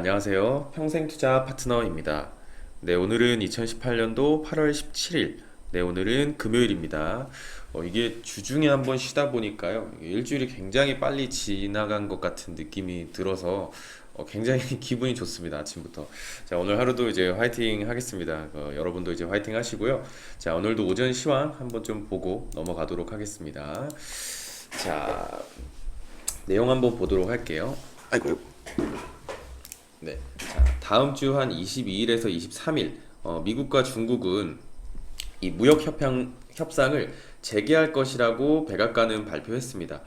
안녕하세요. 평생투자 파트너입니다. 네, 오늘은 2018년도 8월 17일. 네, 오늘은 금요일입니다. 이게 주중에 한번 쉬다 보니까요. 이게 일주일이 굉장히 빨리 지나간 것 같은 느낌이 들어서 굉장히 기분이 좋습니다. 아침부터. 자, 오늘 하루도 이제 화이팅 하겠습니다. 여러분도 이제 화이팅 하시고요. 자, 오늘도 오전 시황 한번 좀 보고 넘어가도록 하겠습니다. 자, 내용 한번 보도록 할게요. 아이고, 아이고. 네. 자, 다음 주 한 22일에서 23일, 미국과 중국은 이 협상을 재개할 것이라고 백악관은 발표했습니다.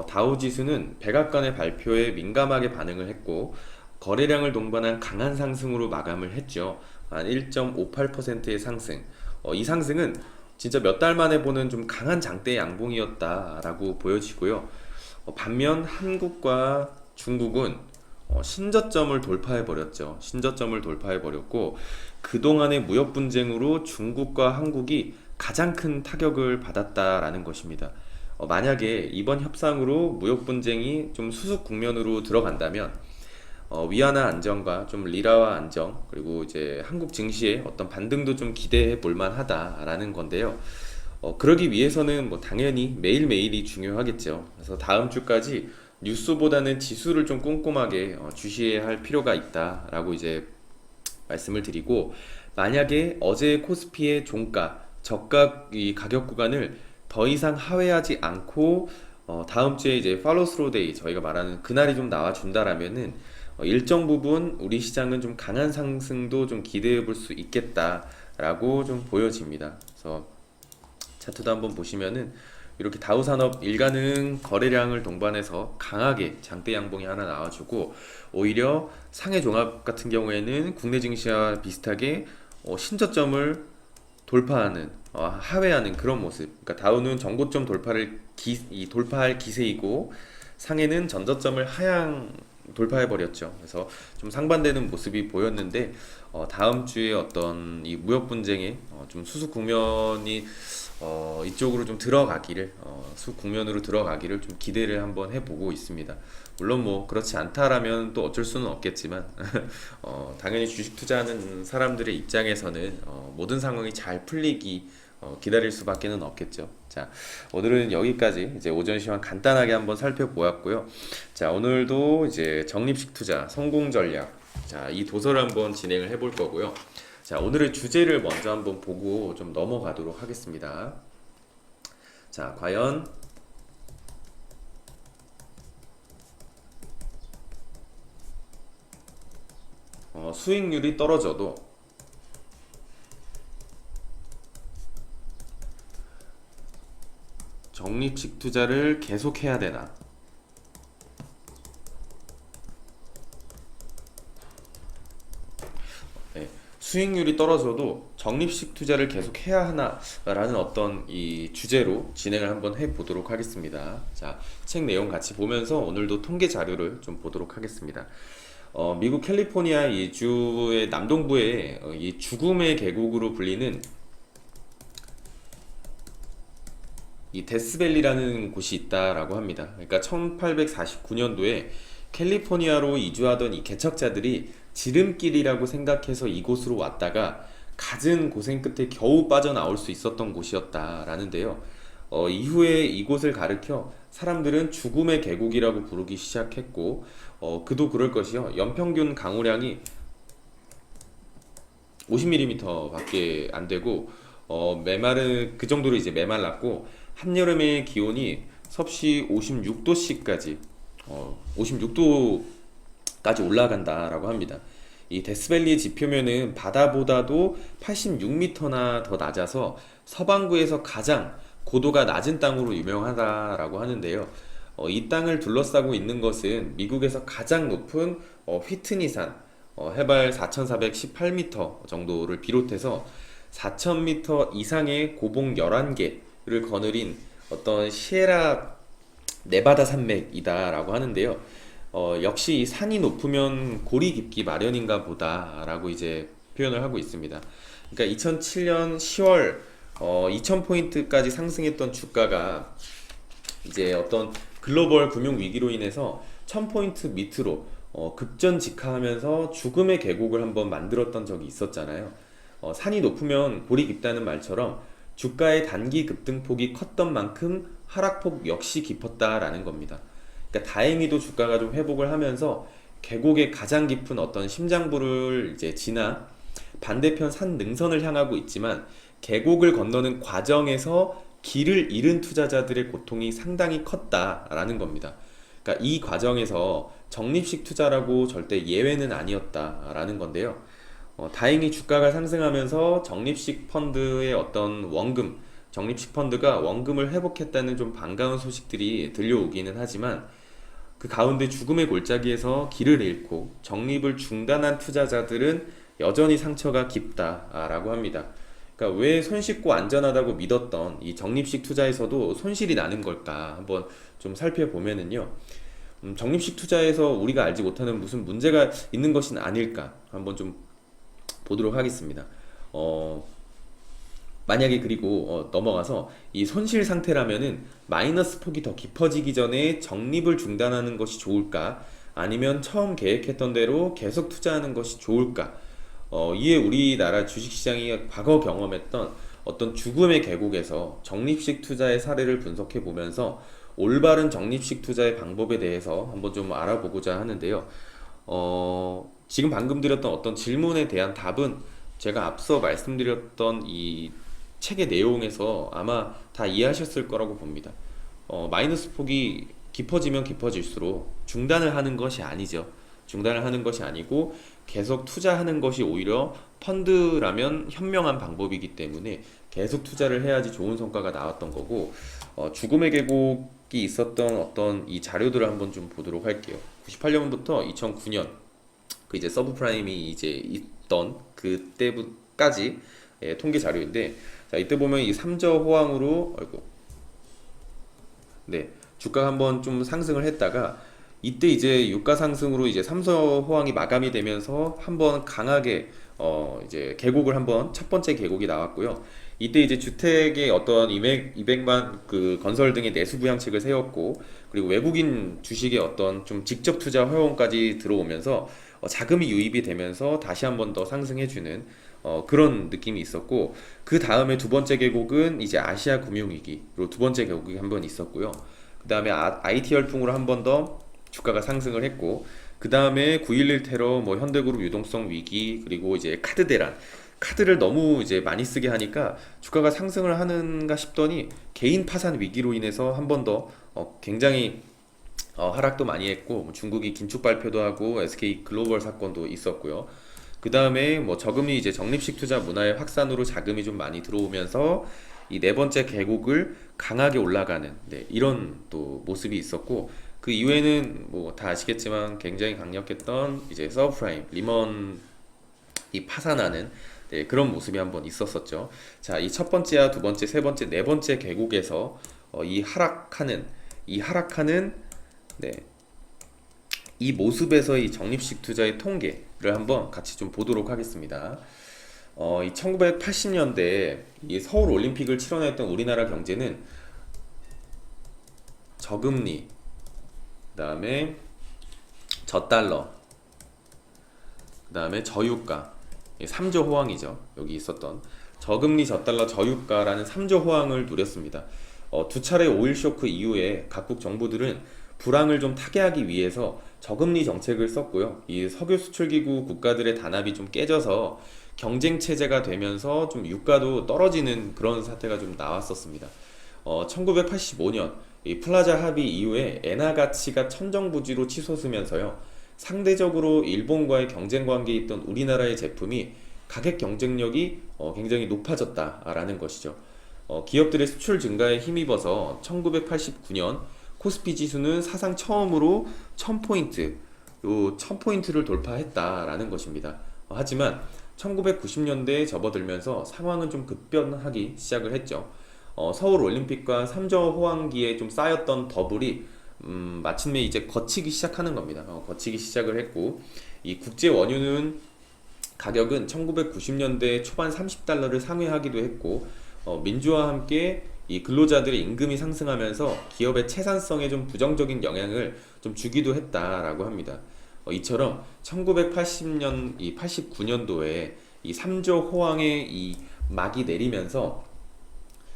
다우 지수는 백악관의 발표에 민감하게 반응을 했고, 거래량을 동반한 강한 상승으로 마감을 했죠. 한 1.58%의 상승. 이 상승은 진짜 몇 달 만에 보는 좀 강한 장대 양봉이었다라고 보여지고요. 반면 한국과 중국은 신저점을 돌파해 버렸죠. 신저점을 돌파해 버렸고 그동안의 무역 분쟁으로 중국과 한국이 가장 큰 타격을 받았다라는 것입니다. 만약에 이번 협상으로 무역 분쟁이 좀 수습 국면으로 들어간다면 위안화 안정과 좀 리라화 안정 그리고 이제 한국 증시의 어떤 반등도 좀 기대해 볼 만하다라는 건데요. 그러기 위해서는 뭐 당연히 매일매일이 중요하겠죠. 그래서 다음 주까지 뉴스보다는 지수를 좀 꼼꼼하게 주시해야 할 필요가 있다라고 이제 말씀을 드리고, 만약에 어제 코스피의 종가, 저가 이 가격 구간을 더 이상 하회하지 않고 다음 주에 이제 팔로우 스루 데이 저희가 말하는 그날이 좀 나와준다라면은 일정 부분 우리 시장은 좀 강한 상승도 좀 기대해 볼 수 있겠다라고 좀 보여집니다. 그래서 차트도 한번 보시면은 이렇게 다우산업 일가능 거래량을 동반해서 강하게 장대 양봉이 하나 나와주고, 오히려 상해 종합 같은 경우에는 국내 증시와 비슷하게 신저점을 돌파하는 하회하는 그런 모습. 그러니까 다우는 전고점 돌파할 기세이고, 상해는 전저점을 하향 돌파해 버렸죠. 그래서 좀 상반되는 모습이 보였는데 다음 주에 어떤 이 무역 분쟁의 좀 수습 국면이 이쪽으로 좀 들어가기를 수습 국면으로 들어가기를 좀 기대를 한번 해보고 있습니다. 물론 뭐 그렇지 않다라면 또 어쩔 수는 없겠지만 당연히 주식 투자하는 사람들의 입장에서는 모든 상황이 잘 풀리기 기다릴 수밖에는 없겠죠. 자, 오늘은 여기까지 이제 오전 시황 간단하게 한번 살펴보았고요. 자, 오늘도 이제 적립식 투자 성공 전략, 자, 이 도서를 한번 진행을 해볼 거고요. 자, 오늘의 주제를 먼저 한번 보고 좀 넘어가도록 하겠습니다. 자, 과연 수익률이 떨어져도 적립식 투자를 계속해야 되나? 네, 수익률이 떨어져도 적립식 투자를 계속 해야 하나라는 어떤 이 주제로 진행을 한번 해보도록 하겠습니다. 자, 책 내용 같이 보면서 오늘도 통계 자료를 좀 보도록 하겠습니다. 미국 캘리포니아 이 주의 남동부에 이 죽음의 계곡으로 불리는 이 데스밸리라는 곳이 있다라고 합니다. 그러니까 1849년도에 캘리포니아로 이주하던 이 개척자들이 지름길이라고 생각해서 이곳으로 왔다가 갖은 고생 끝에 겨우 빠져나올 수 있었던 곳이었다라는데요. 이후에 이곳을 가리켜 사람들은 죽음의 계곡이라고 부르기 시작했고, 그도 그럴 것이요. 연평균 강우량이 50mm 밖에 안 되고, 메마른 그 정도로 이제 메말랐고, 한여름의 기온이 섭씨 56도씨까지 56도까지 올라간다라고 합니다. 이 데스밸리의 지표면은 바다보다도 86m나 더 낮아서 서반구에서 가장 고도가 낮은 땅으로 유명하다라고 하는데요. 이 땅을 둘러싸고 있는 것은 미국에서 가장 높은 휘트니산 해발 4,418m 정도를 비롯해서 4,000m 이상의 고봉 11개를 거느린 어떤 시에라 네바다 산맥이다라고 하는데요. 역시 이 산이 높으면 골이 깊기 마련인가 보다라고 이제 표현을 하고 있습니다. 그러니까 2007년 10월 2000포인트까지 상승했던 주가가 이제 어떤 글로벌 금융 위기로 인해서 1000포인트 밑으로 급전직하하면서 죽음의 계곡을 한번 만들었던 적이 있었잖아요. 산이 높으면 골이 깊다는 말처럼 주가의 단기 급등폭이 컸던 만큼 하락폭 역시 깊었다라는 겁니다. 그러니까 다행히도 주가가 좀 회복을 하면서 계곡의 가장 깊은 어떤 심장부를 이제 지나 반대편 산 능선을 향하고 있지만 계곡을 건너는 과정에서 길을 잃은 투자자들의 고통이 상당히 컸다라는 겁니다. 그러니까 이 과정에서 적립식 투자라고 절대 예외는 아니었다라는 건데요. 다행히 주가가 상승하면서 적립식 펀드의 어떤 원금, 적립식 펀드가 원금을 회복했다는 좀 반가운 소식들이 들려오기는 하지만 그 가운데 죽음의 골짜기에서 길을 잃고 적립을 중단한 투자자들은 여전히 상처가 깊다라고 합니다. 그러니까 왜 손쉽고 안전하다고 믿었던 이 적립식 투자에서도 손실이 나는 걸까 한번 좀 살펴보면은요. 적립식 투자에서 우리가 알지 못하는 무슨 문제가 있는 것은 아닐까 한번 좀 보도록 하겠습니다. 만약에 그리고 넘어가서 이 손실 상태라면은 마이너스 폭이 더 깊어지기 전에 적립을 중단하는 것이 좋을까? 아니면 처음 계획했던 대로 계속 투자하는 것이 좋을까? 이에 우리나라 주식시장이 과거 경험했던 어떤 죽음의 계곡에서 적립식 투자의 사례를 분석해 보면서 올바른 적립식 투자의 방법에 대해서 한번 좀 알아보고자 하는데요. 지금 방금 드렸던 어떤 질문에 대한 답은 제가 앞서 말씀드렸던 이 책의 내용에서 아마 다 이해하셨을 거라고 봅니다. 마이너스 폭이 깊어지면 깊어질수록 중단을 하는 것이 아니죠. 중단을 하는 것이 아니고 계속 투자하는 것이 오히려 펀드라면 현명한 방법이기 때문에 계속 투자를 해야지 좋은 성과가 나왔던 거고, 죽음의 계곡이 있었던 어떤 이 자료들을 한번 좀 보도록 할게요. 98년부터 2009년 그 이제 서브프라임이 이제 있던 그때까지 통계 자료인데, 자 이때 보면 이 삼저 호황으로 아이고 네 주가가 한번 좀 상승을 했다가 이때 이제 유가 상승으로 이제 삼저 호황이 마감이 되면서 한번 강하게 이제 계곡을 한번 첫 번째 계곡이 나왔고요. 이때 이제 주택의 어떤 200만 그 건설 등의 내수 부양책을 세웠고, 그리고 외국인 주식의 어떤 좀 직접 투자 허용까지 들어오면서 자금이 유입이 되면서 다시 한번 더 상승해주는 그런 느낌이 있었고, 그 다음에 두 번째 계곡은 이제 아시아 금융위기로 두 번째 계곡이 한번 있었고요. 그 다음에 IT 열풍으로 한 번 더 주가가 상승을 했고, 그 다음에 9.11 테러, 뭐 현대그룹 유동성 위기, 그리고 이제 카드 대란, 카드를 너무 이제 많이 쓰게 하니까 주가가 상승을 하는가 싶더니 개인 파산 위기로 인해서 한 번 더 굉장히 하락도 많이 했고, 뭐 중국이 긴축 발표도 하고 SK 글로벌 사건도 있었고요. 그 다음에 뭐 저금리 이제 적립식 투자 문화의 확산으로 자금이 좀 많이 들어오면서 이 네 번째 계곡을 강하게 올라가는 이런 또 모습이 있었고, 그 이후에는 뭐 다 아시겠지만 굉장히 강력했던 이제 서브프라임 리먼이 파산하는 그런 모습이 한번 있었었죠. 자, 이 첫 번째와 두 번째, 세 번째, 네 번째 계곡에서 이 하락하는 네, 이 모습에서 이 적립식 투자의 통계를 한번 같이 좀 보도록 하겠습니다. 이 1980년대에 이 서울 올림픽을 치러냈던 우리나라 경제는 저금리, 그다음에 저달러, 그다음에 저유가, 3조 호황이죠. 여기 있었던 저금리, 저달러, 저유가라는 3조 호황을 누렸습니다. 두 차례 오일 쇼크 이후에 각국 정부들은 불황을 좀 타개하기 위해서 저금리 정책을 썼고요. 이 석유 수출기구 국가들의 단합이 좀 깨져서 경쟁 체제가 되면서 좀 유가도 떨어지는 그런 사태가 좀 나왔었습니다. 1985년 이 플라자 합의 이후에 엔화 가치가 천정부지로 치솟으면서요. 상대적으로 일본과의 경쟁 관계에 있던 우리나라의 제품이 가격 경쟁력이 굉장히 높아졌다라는 것이죠. 기업들의 수출 증가에 힘입어서 1989년 코스피 지수는 사상 처음으로 1000포인트, 요 1000포인트를 돌파했다라는 것입니다. 하지만 1990년대에 접어들면서 상황은 좀 급변하기 시작을 했죠. 서울 올림픽과 삼저 호황기에 좀 쌓였던 더블이 마침내 이제 거치기 시작하는 겁니다. 거치기 시작을 했고, 이 국제 원유는 가격은 1990년대 초반 30달러를 상회하기도 했고, 민주화와 함께 이 근로자들의 임금이 상승하면서 기업의 채산성에 좀 부정적인 영향을 좀 주기도 했다라고 합니다. 이처럼 1980년, 이 89년도에 이 3조 호황의 이 막이 내리면서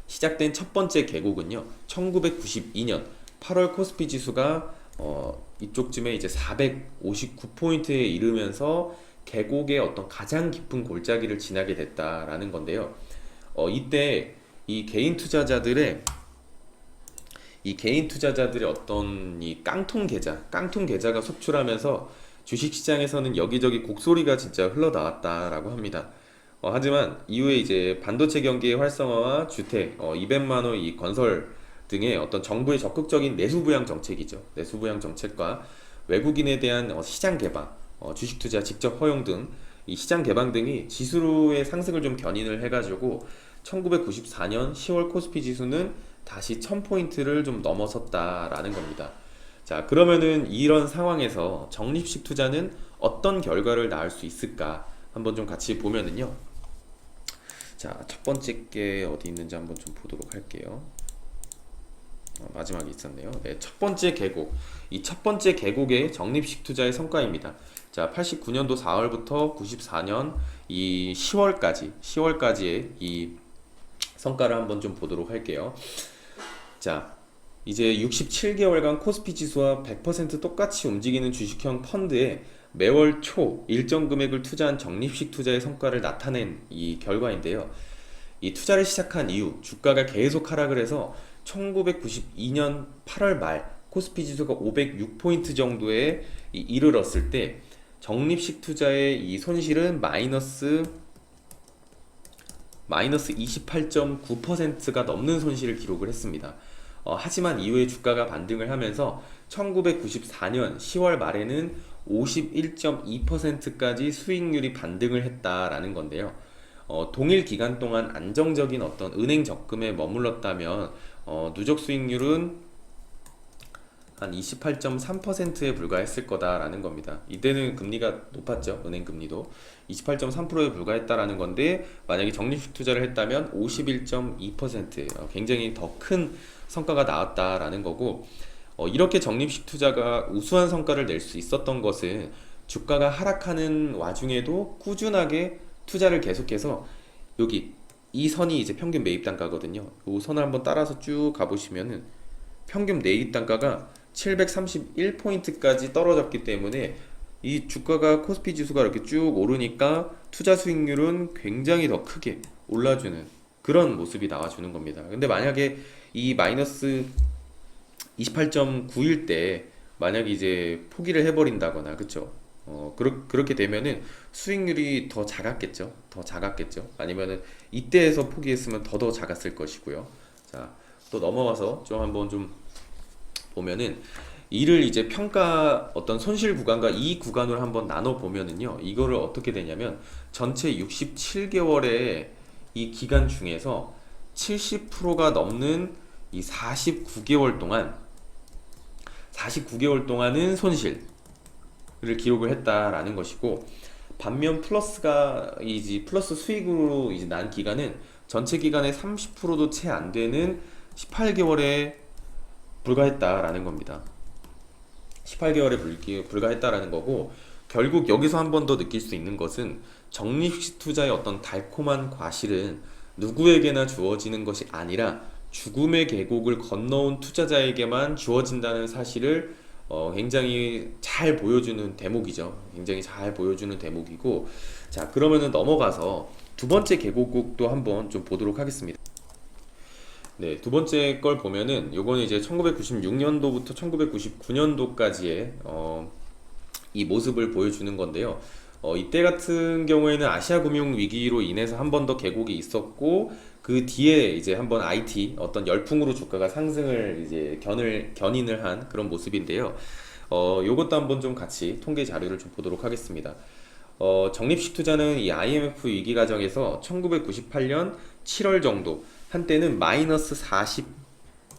시작된 첫 번째 계곡은요, 1992년 8월 코스피 지수가 이쪽쯤에 이제 459포인트에 이르면서 계곡의 어떤 가장 깊은 골짜기를 지나게 됐다라는 건데요. 이때 이 개인 투자자들의 어떤 이 깡통 계좌가 속출하면서 주식시장에서는 여기저기 곡소리가 진짜 흘러나왔다라고 합니다. 하지만 이후에 이제 반도체 경기의 활성화와 주택, 200만 호 이 건설 등의 어떤 정부의 적극적인 내수 부양 정책이죠. 내수 부양 정책과 외국인에 대한 시장 개방, 주식 투자 직접 허용 등 이 시장 개방 등이 지수의 상승을 좀 견인을 해가지고 1994년 10월 코스피 지수는 다시 1000포인트를 좀 넘어섰다라는 겁니다. 자, 그러면은 이런 상황에서 적립식 투자는 어떤 결과를 낳을 수 있을까? 한번 좀 같이 보면은요. 자, 첫 번째 게 어디 있는지 한번 좀 보도록 할게요. 마지막에 있었네요. 네, 첫 번째 계곡. 이 첫 번째 계곡의 적립식 투자의 성과입니다. 자, 89년도 4월부터 94년 이 10월까지의 이 성과를 한번 좀 보도록 할게요. 자, 이제 67개월간 코스피 지수와 100% 똑같이 움직이는 주식형 펀드에 매월 초 일정 금액을 투자한 적립식 투자의 성과를 나타낸 이 결과인데요. 이 투자를 시작한 이후 주가가 계속 하락을 해서 1992년 8월 말 코스피 지수가 506포인트 정도에 이르렀을 때 적립식 투자의 이 손실은 마이너스 28.9%가 넘는 손실을 기록을 했습니다. 하지만 이후에 주가가 반등을 하면서 1994년 10월 말에는 51.2%까지 수익률이 반등을 했다라는 건데요. 동일 기간 동안 안정적인 어떤 은행 적금에 머물렀다면 누적 수익률은 한 28.3%에 불과했을 거다라는 겁니다. 이때는 금리가 높았죠. 은행 금리도 28.3%에 불과했다라는 건데 만약에 적립식 투자를 했다면 51.2% 굉장히 더 큰 성과가 나왔다라는 거고, 이렇게 적립식 투자가 우수한 성과를 낼 수 있었던 것은 주가가 하락하는 와중에도 꾸준하게 투자를 계속해서 여기 이 선이 이제 평균 매입 단가거든요. 이 선을 한번 따라서 쭉 가보시면은 평균 매입 단가가 731포인트까지 떨어졌기 때문에 이 주가가 코스피 지수가 이렇게 쭉 오르니까 투자 수익률은 굉장히 더 크게 올라주는 그런 모습이 나와주는 겁니다. 근데 만약에 이 마이너스 28.9일 때 만약에 이제 포기를 해버린다거나, 그쵸? 그렇게 되면은 수익률이 더 작았겠죠? 아니면은 이때에서 포기했으면 더 작았을 것이고요. 자, 또 넘어가서 좀 한번 좀 보면은 이를 이제 평가 어떤 손실 구간과 이익 구간으로 한번 나눠 보면은요, 이거를 어떻게 되냐면 전체 67개월의 이 기간 중에서 70%가 넘는 이 49개월 동안은 손실을 기록을 했다라는 것이고, 반면 플러스 수익으로 이제 난 기간은 전체 기간의 30%도 채 안 되는 18개월에 불과했다라는 겁니다. 18개월에 불과했다라는 거고, 결국 여기서 한 번 더 느낄 수 있는 것은 적립식 투자의 어떤 달콤한 과실은 누구에게나 주어지는 것이 아니라 죽음의 계곡을 건너온 투자자에게만 주어진다는 사실을 굉장히 잘 보여주는 대목이죠. 굉장히 잘 보여주는 대목이고, 자, 그러면은 넘어가서 두 번째 계곡도 한번 좀 보도록 하겠습니다. 네, 두 번째 걸 보면은 요거는 이제 1996년도부터 1999년도까지의 이 모습을 보여주는 건데요. 이때 같은 경우에는 아시아 금융 위기로 인해서 한 번 더 계곡이 있었고, 그 뒤에 이제 한번 IT 어떤 열풍으로 주가가 상승을 이제 견인을 한 그런 모습인데요. 요것도 한번 좀 같이 통계 자료를 좀 보도록 하겠습니다. 적립식 투자는 이 IMF 위기 과정에서 1998년 7월 정도 한때는 마이너스 40,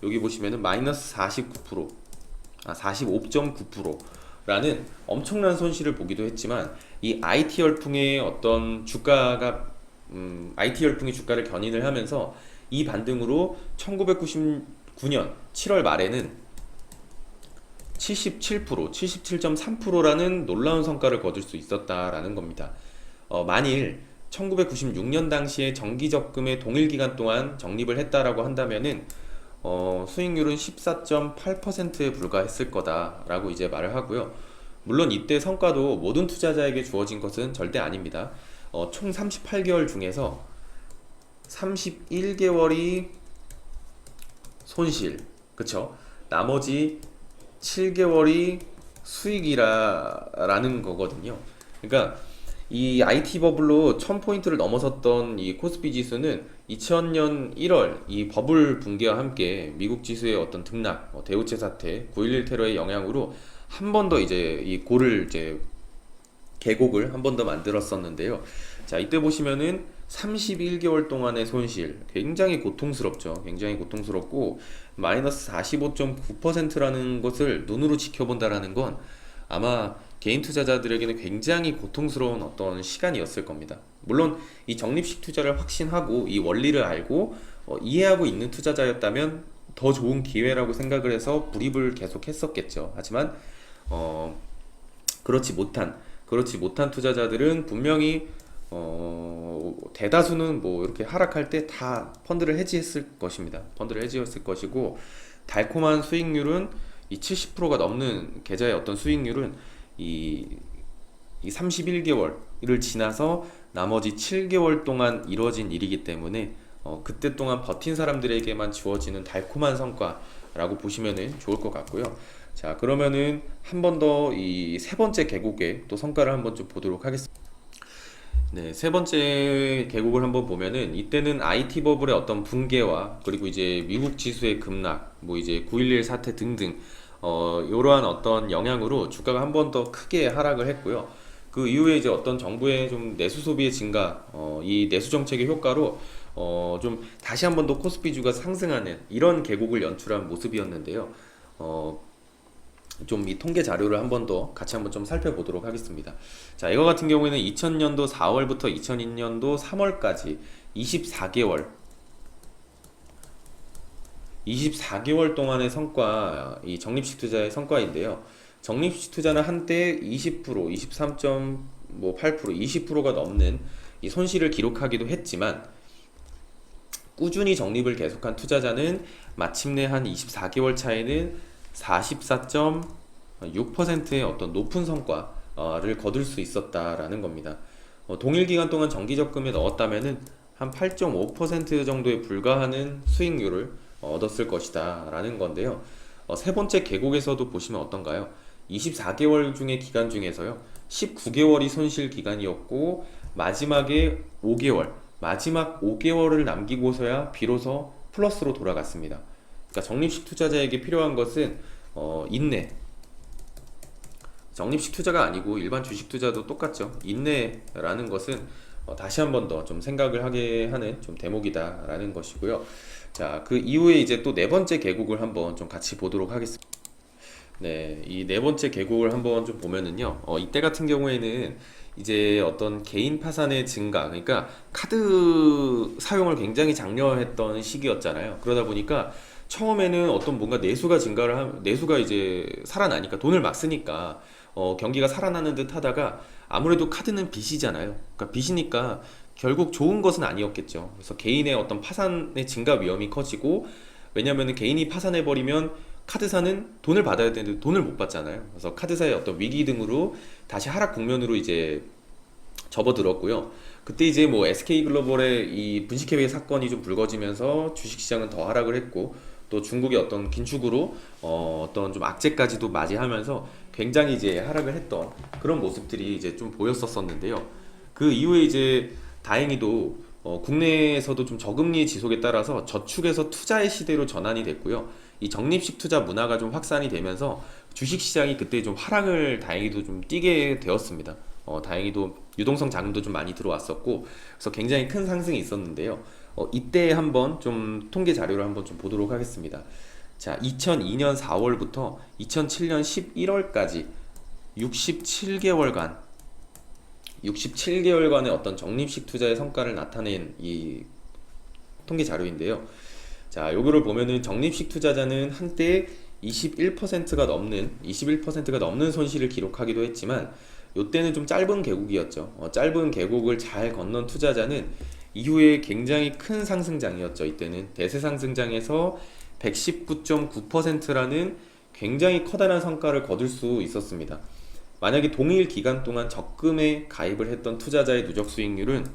여기 보시면은 마이너스 49%, 45.9%라는 엄청난 손실을 보기도 했지만, 이 IT 열풍의 어떤 IT 열풍이 주가를 견인을 하면서 이 반등으로 1999년 7월 말에는 77%, 77.3%라는 놀라운 성과를 거둘 수 있었다라는 겁니다. 만일 1996년 당시에 정기적금에 동일 기간 동안 적립을 했다라고 한다면은 수익률은 14.8%에 불과했을 거다라고 이제 말을 하고요. 물론 이때 성과도 모든 투자자에게 주어진 것은 절대 아닙니다. 총 38개월 중에서 31개월이 손실, 그쵸? 나머지 7개월이 수익이라는 거거든요. 그러니까 이 IT 버블로 1000포인트를 넘어섰던 이 코스피 지수는 2000년 1월 이 버블 붕괴와 함께 미국 지수의 어떤 등락, 대우체 사태, 9.11 테러의 영향으로 한 번 더 이제 이 고를 이제 계곡을 한 번 더 만들었었는데요. 자, 이때 보시면은 31개월 동안의 손실 굉장히 고통스럽죠. 굉장히 고통스럽고 마이너스 45.9%라는 것을 눈으로 지켜본다라는 건 아마 개인 투자자들에게는 굉장히 고통스러운 어떤 시간이었을 겁니다. 물론 이 적립식 투자를 확신하고 이 원리를 알고 이해하고 있는 투자자였다면 더 좋은 기회라고 생각을 해서 불입을 계속 했었겠죠. 하지만 그렇지 못한 투자자들은 분명히 대다수는 뭐 이렇게 하락할 때 다 펀드를 해지했을 것입니다. 펀드를 해지했을 것이고 달콤한 수익률은 이 70%가 넘는 계좌의 어떤 수익률은 이 31개월을 지나서 나머지 7개월 동안 이루어진 일이기 때문에 그때 동안 버틴 사람들에게만 주어지는 달콤한 성과라고 보시면 좋을 것 같고요. 자, 그러면은 한 번 더 이 세 번째 계곡의 또 성과를 한번 좀 보도록 하겠습니다. 네, 세 번째 계곡을 한번 보면은 이때는 IT 버블의 어떤 붕괴와 그리고 이제 미국 지수의 급락, 뭐 이제 9.11 사태 등등 이러한 어떤 영향으로 주가가 한 번 더 크게 하락을 했고요. 그 이후에 이제 어떤 정부의 좀 내수 소비의 증가, 이 내수 정책의 효과로 좀 다시 한 번 더 코스피주가 상승하는 이런 계곡을 연출한 모습이었는데요. 좀 이 통계 자료를 한 번 더 같이 한번 좀 살펴보도록 하겠습니다. 자, 이거 같은 경우에는 2000년도 4월부터 2002년도 3월까지 24개월 동안의 성과, 이 적립식 투자의 성과인데요. 적립식 투자는 한때 20%, 23.8%, 20%가 넘는 이 손실을 기록하기도 했지만 꾸준히 적립을 계속한 투자자는 마침내 한 24개월 차에는 44.6%의 어떤 높은 성과를 거둘 수 있었다라는 겁니다. 동일 기간 동안 정기적금에 넣었다면은 한 8.5% 정도에 불과하는 수익률을 얻었을 것이다 라는 건데요. 세 번째 계곡에서도 보시면 어떤가요? 24개월 중의 기간 중에서요 19개월이 손실 기간이었고 마지막 5개월을 남기고서야 비로소 플러스로 돌아갔습니다. 그러니까 적립식 투자자에게 필요한 것은 인내. 적립식 투자가 아니고 일반 주식 투자도 똑같죠. 인내라는 것은 다시 한 번 더 좀 생각을 하게 하는 좀 대목이다라는 것이고요. 자, 그 이후에 이제 또 네 번째 계곡을 한번 좀 같이 보도록 하겠습니다. 네, 이 네 번째 계곡을 한번 좀 보면은요, 이때 같은 경우에는 이제 어떤 개인 파산의 증가, 그러니까 카드 사용을 굉장히 장려했던 시기였잖아요. 그러다 보니까 처음에는 어떤 뭔가 내수가 이제 살아나니까 돈을 막 쓰니까 경기가 살아나는 듯 하다가 아무래도 카드는 빚이잖아요. 그러니까 빚이니까 결국 좋은 것은 아니었겠죠. 그래서 개인의 어떤 파산의 증가 위험이 커지고 왜냐면은 개인이 파산해버리면 카드사는 돈을 받아야 되는데 돈을 못 받잖아요. 그래서 카드사의 어떤 위기 등으로 다시 하락 국면으로 이제 접어들었고요. 그때 이제 뭐 SK글로벌의 이 분식회계 사건이 좀 불거지면서 주식시장은 더 하락을 했고 또 중국의 어떤 긴축으로 어떤 좀 악재까지도 맞이하면서 굉장히 이제 하락을 했던 그런 모습들이 이제 좀 보였었는데요. 그 이후에 이제 다행히도 국내에서도 좀 저금리 지속에 따라서 저축에서 투자의 시대로 전환이 됐고요. 이 적립식 투자 문화가 좀 확산이 되면서 주식시장이 그때 좀 하락을 다행히도 좀 띄게 되었습니다. 다행히도 유동성 자금도 좀 많이 들어왔었고 그래서 굉장히 큰 상승이 있었는데요. 이때 한번 좀 통계 자료를 한번 좀 보도록 하겠습니다. 자, 2002년 4월부터 2007년 11월까지 67개월간의 어떤 적립식 투자의 성과를 나타낸 이 통계 자료인데요. 자, 요거를 보면은 적립식 투자자는 한때 21%가 넘는 손실을 기록하기도 했지만 이때는 좀 짧은 계곡이었죠. 짧은 계곡을 잘 건넌 투자자는 이후에 굉장히 큰 상승장이었죠. 이때는 대세 상승장에서 119.9%라는 굉장히 커다란 성과를 거둘 수 있었습니다. 만약에 동일 기간 동안 적금에 가입을 했던 투자자의 누적 수익률은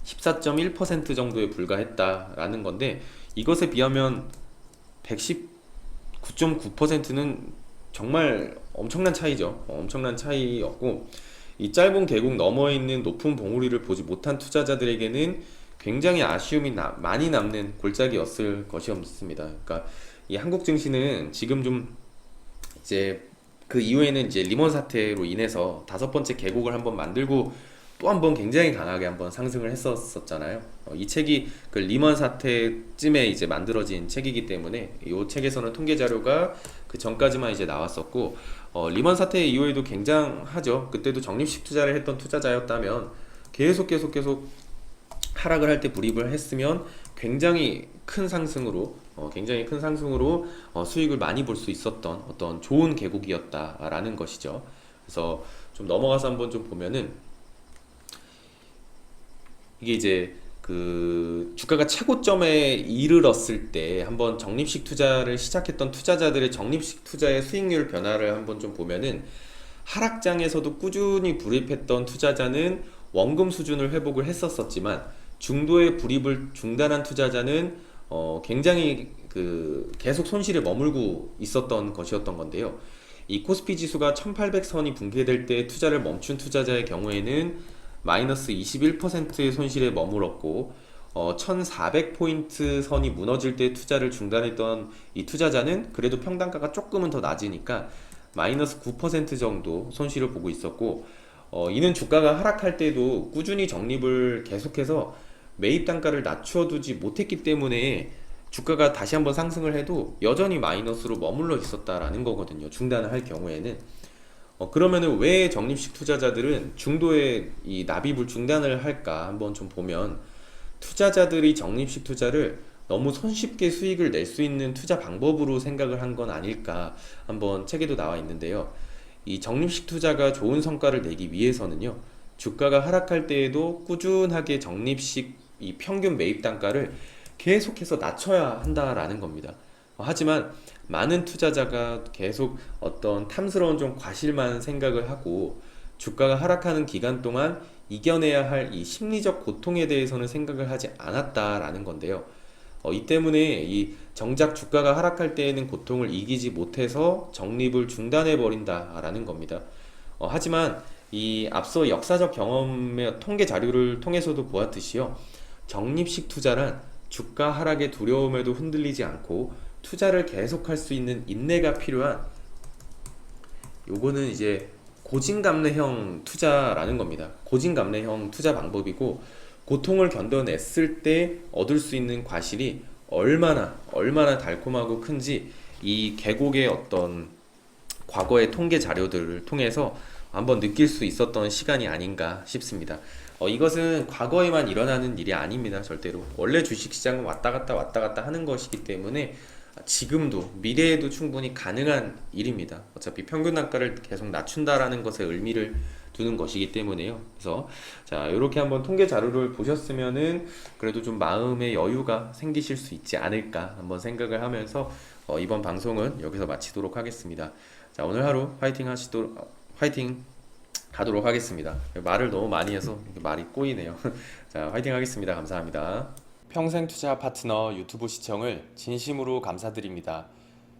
14.1% 정도에 불과했다라는 건데, 이것에 비하면 119.9%는 정말 엄청난 차이죠. 엄청난 차이였고, 이 짧은 계곡 너머에 있는 높은 봉우리를 보지 못한 투자자들에게는 굉장히 아쉬움이 많이 남는 골짜기였을 것이었습니다. 그러니까 이 한국 증시는 지금 좀 이제 그 이후에는 이제 리먼 사태로 인해서 다섯 번째 계곡을 한번 만들고 또 한 번 굉장히 강하게 한번 상승을 했었잖아요. 이 책이 그 리먼 사태쯤에 이제 만들어진 책이기 때문에 이 책에서는 통계 자료가 그 전까지만 이제 나왔었고, 리먼 사태 이후에도 굉장하죠. 그때도 적립식 투자를 했던 투자자였다면 계속 하락을 할 때 불입을 했으면 굉장히 큰 상승으로 수익을 많이 볼 수 있었던 어떤 좋은 계곡이었다라는 것이죠. 그래서 좀 넘어가서 한번 좀 보면은, 이게 이제 그 주가가 최고점에 이르렀을 때 한번 적립식 투자를 시작했던 투자자들의 적립식 투자의 수익률 변화를 한번 좀 보면은, 하락장에서도 꾸준히 불입했던 투자자는 원금 수준을 회복을 했었지만 중도의 불입을 중단한 투자자는 굉장히 그 계속 손실에 머물고 있었던 것이었던 건데요. 이 코스피 지수가 1800선이 붕괴될 때 투자를 멈춘 투자자의 경우에는 마이너스 21%의 손실에 머물었고, 1400포인트 선이 무너질 때 투자를 중단했던 이 투자자는 그래도 평단가가 조금은 더 낮으니까 마이너스 9% 정도 손실을 보고 있었고, 이는 주가가 하락할 때도 꾸준히 적립을 계속해서 매입 단가를 낮춰두지 못했기 때문에 주가가 다시 한번 상승을 해도 여전히 마이너스로 머물러 있었다라는 거거든요. 중단을 할 경우에는. 그러면은 왜 적립식 투자자들은 중도에 이 납입을 중단을 할까 한번 좀 보면, 투자자들이 적립식 투자를 너무 손쉽게 수익을 낼 수 있는 투자 방법으로 생각을 한 건 아닐까 한번 책에도 나와 있는데요. 이 적립식 투자가 좋은 성과를 내기 위해서는요, 주가가 하락할 때에도 꾸준하게 적립식 이 평균 매입 단가를 계속해서 낮춰야 한다라는 겁니다. 하지만 많은 투자자가 계속 어떤 탐스러운 좀 과실만 생각을 하고 주가가 하락하는 기간 동안 이겨내야 할 이 심리적 고통에 대해서는 생각을 하지 않았다라는 건데요. 이 때문에 이 정작 주가가 하락할 때에는 고통을 이기지 못해서 적립을 중단해 버린다라는 겁니다. 하지만 이 앞서 역사적 경험의 통계 자료를 통해서도 보았듯이요, 적립식 투자란 주가 하락의 두려움에도 흔들리지 않고 투자를 계속할 수 있는 인내가 필요한, 요거는 이제 고진감래형 투자라는 겁니다. 고진감래형 투자 방법이고, 고통을 견뎌냈을 때 얻을 수 있는 과실이 얼마나 달콤하고 큰지 이 계곡의 어떤 과거의 통계 자료들을 통해서 한번 느낄 수 있었던 시간이 아닌가 싶습니다. 이것은 과거에만 일어나는 일이 아닙니다. 절대로. 원래 주식시장은 왔다 갔다 하는 것이기 때문에 지금도 미래에도 충분히 가능한 일입니다. 어차피 평균 단가를 계속 낮춘다라는 것에 의미를 두는 것이기 때문에요. 그래서 자, 이렇게 한번 통계 자료를 보셨으면은 그래도 좀 마음의 여유가 생기실 수 있지 않을까 한번 생각을 하면서 이번 방송은 여기서 마치도록 하겠습니다. 자, 오늘 하루 화이팅 하도록 하겠습니다. 말을 너무 많이 해서 말이 꼬이네요. 자, 화이팅 하겠습니다. 감사합니다. 평생 투자 파트너 유튜브 시청을 진심으로 감사드립니다.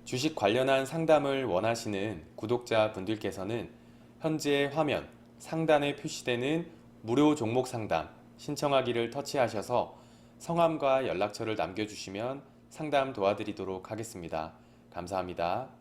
주식 관련한 상담을 원하시는 구독자 분들께서는 현재 화면 상단에 표시되는 무료 종목 상담 신청하기를 터치하셔서 성함과 연락처를 남겨주시면 상담 도와드리도록 하겠습니다. 감사합니다.